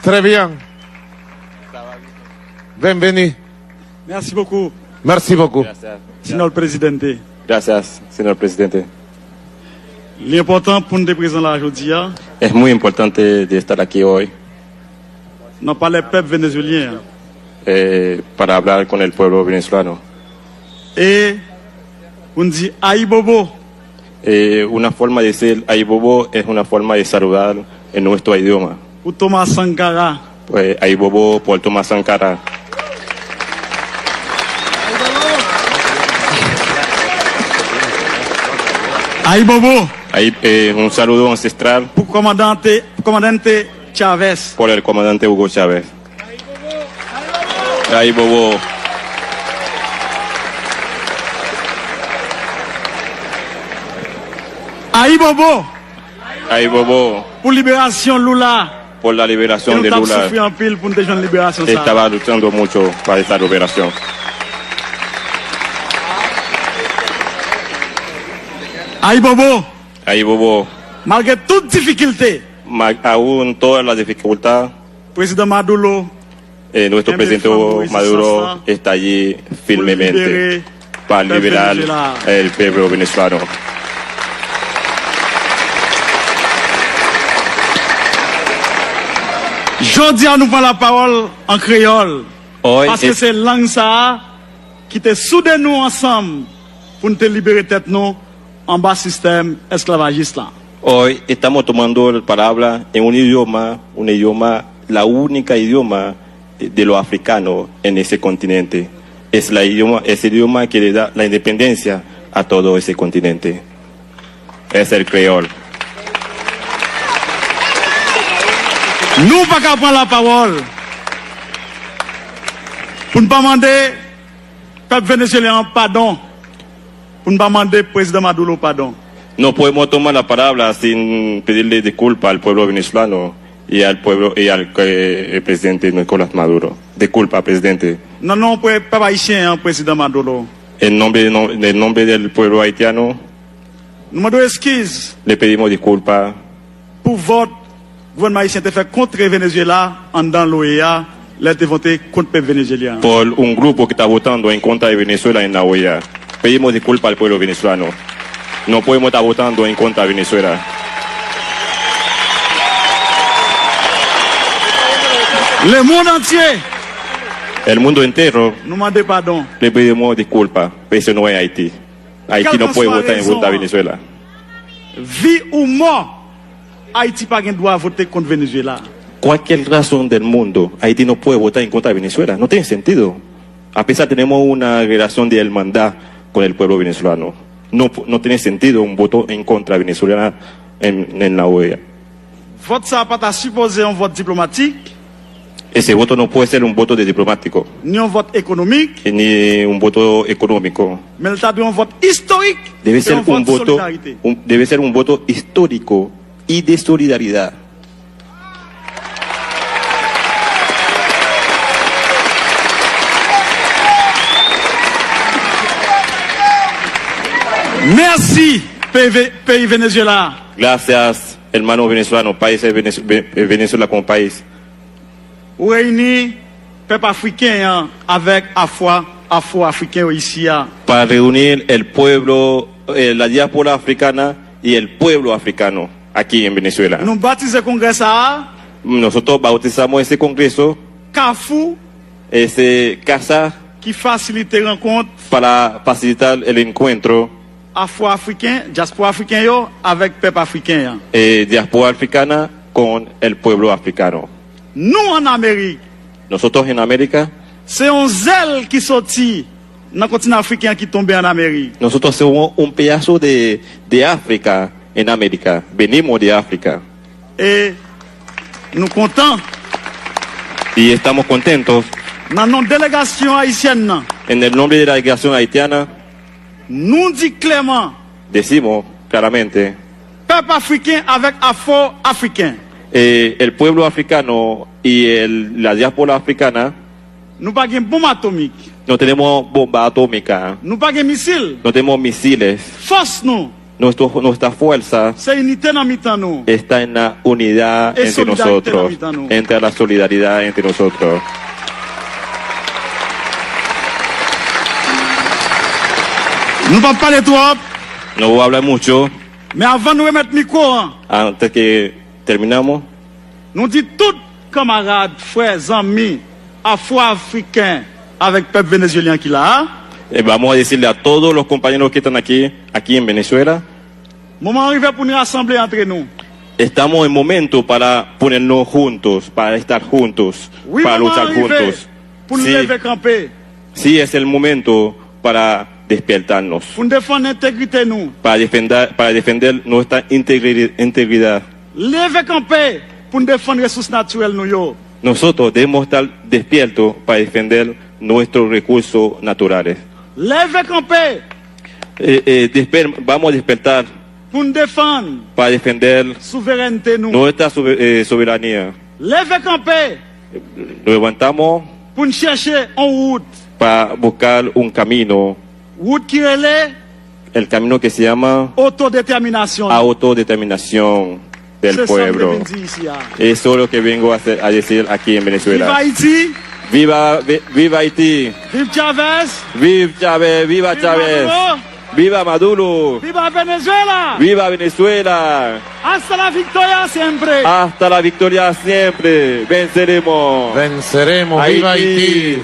Très bien. Bienvenue. Merci beaucoup, Merci beaucoup. Gracias. señor presidente. Gracias, señor presidente. L'important pour nous présenter là aujourd'hui, Es muy importante de estar aquí hoy non pas les peuples vénézuéliens. para hablar con el pueblo venezolano. Et on dit Aïe Bobo. Una forma de decir Aibobo es una forma de saludar en nuestro idioma. Pour Thomas Sankara. Pues Aibobo por Tomás Sankara. Aïe Bobo. Ahí, un saludo ancestral Pour commandante Chavez. por el comandante Hugo Chávez. Aibobo. Aïe Bobo. Aibobo Pour libération Lula. por la liberación de Nous avons Lula. souffert en pile pour nous déjouer la libération. Ça. Estaba luchando mucho para esta liberación. Aïe Bobo. Aibobo, Malgré toute difficulté, aún todas las dificultades, président Maduro nuestro En presidente defensa Maduro Moisés está allí firmemente liberar para el liberar Venezuela. el pueblo venezolano. Jodi à nous prend la parole en créole. Hoy, Parce que c'est langue ça qui te soude nous ensemble pour nous te libérer tête nous en bas système esclavagiste là. hoy estamos tomando la palabra en un idioma, la única idioma de los africanos en ese continente. Es el idioma que le da la independencia a todo ese continente. Es el creol. Nous pas qu'à prendre la parole pour ne pas demander peuple vénézuélien pardon, pour ne pas demander président Maduro pardon. No podemos tomar la palabra sin pedirle disculpas al pueblo venezolano y al pueblo y al el presidente Nicolás Maduro. Disculpa, presidente. Non, non, peuple haïtien, hein, président Maduro. En nombre del pueblo haitiano, Nous demandons excuses le pedimos disculpas pour votre gouvernement haïtien te fait contre Venezuela en dans l'OEA, là te voté contre le peuple vénézuélien. por un grupo que está votando en contra de Venezuela en la OEA. Pedimos disculpas al pueblo venezolano. No podemos estar votando en contra de Venezuela. Le monde entier El mundo entero nous demande pardon. le pedimos disculpas, pero eso no es Haití. Haití no puede votar en contra de Venezuela. Vie ou mort, Haïti pas droit voter contre Venezuela. Cualquier razón del mundo, Haití no puede votar en contra de Venezuela. No tiene sentido. A pesar tenemos una relación de hermandad con el pueblo venezolano. No tiene sentido un voto en contra de Venezuela en la OEA. Vote ça pas supposé un vote diplomatique, Ese voto no puede ser un voto de diplomático, ni un vote économique, ni un voto económico. mais il un vote historique. Debe et ser un vote un de voto, solidarité. debe ser un voto histórico y de solidaridad. Merci, pays Venezuela. Gracias, hermanos venezolanos, países Venezuela como país. Ou réunir peuple africain hein, avec afro-africain ici. Hein. Para reunir el pueblo, la diáspora africana y el pueblo africano aquí en Venezuela. Nous baptisons le congrès ça, Nosotros bautizamos ese congreso, Carrefour, ese casa, qui facilite les rencontres para facilitar el encuentro afro-africain, diaspora africain yo, avec peuple africain. Hein. diáspora africana con el pueblo africano. Nous en Amérique, Nosotros en América, c'est un zèle qui sortit dans le continent africain qui tombait en Amérique. nosotros somos un pedazo de África en América. Venimos de África Et nous comptons y estamos contentos. dans notre délégation haïtienne, nan, En el nombre de la delegación haitiana, nous dit clairement, decimos claramente, peuple africain avec afro-africain. el pueblo africano y la diáspora africana Nous pas de bombe atomique, no tenemos bomba atómica, nous pas de missile. no tenemos misiles, Force nous, Nuestra fuerza c'est unité dans mi-temps nous. está en la unidad Es entre solidaridad nosotros, en la mitad, ¿no? entre la solidaridad entre nosotros. Nous ne parlons pas de trop, No voy a hablar mucho mais avant de nous remettre le micro, hein, antes que terminamos. nous disons tous camarades, frères, amis, afro-africains avec le peuple vénézuélien qui l'a. Vamos a decirle a todos los compañeros que están aquí en Venezuela, Moment arrivé pour nous rassembler entre nous. estamos en momento para ponernos juntos, para estar juntos, Oui, para moment luchar arrivé juntos. pour nous Sí, lever camper, sí es el momento para despertarnos, pour nous défendre l'intégrité nous. para defender nuestra integridad. Lever camper pour nous défendre les ressources naturelles nous yo. Nosotros debemos estar despiertos para defender nuestros recursos naturales. Lever camper Vamos a despertar pour nous défendre para defender la souveraineté nous. nuestra soberanía. Lever camper Nos levantamos pour nous chercher en route. para buscar un camino, Route qui relève el camino que se llama autodétermination. autodeterminación del C'est ça que je pueblo. viens de dire ici, hein. Eso es lo que vengo a decir aquí en Viva Venezuela. Haïti, Viva Haití, vive Chavez, viva Chávez, viva Chávez, Maduro, viva Maduro, viva Venezuela. viva Venezuela. Hasta la victoria siempre. Hasta la victoria siempre. Venceremos. Venceremos. ¡Viva Haití!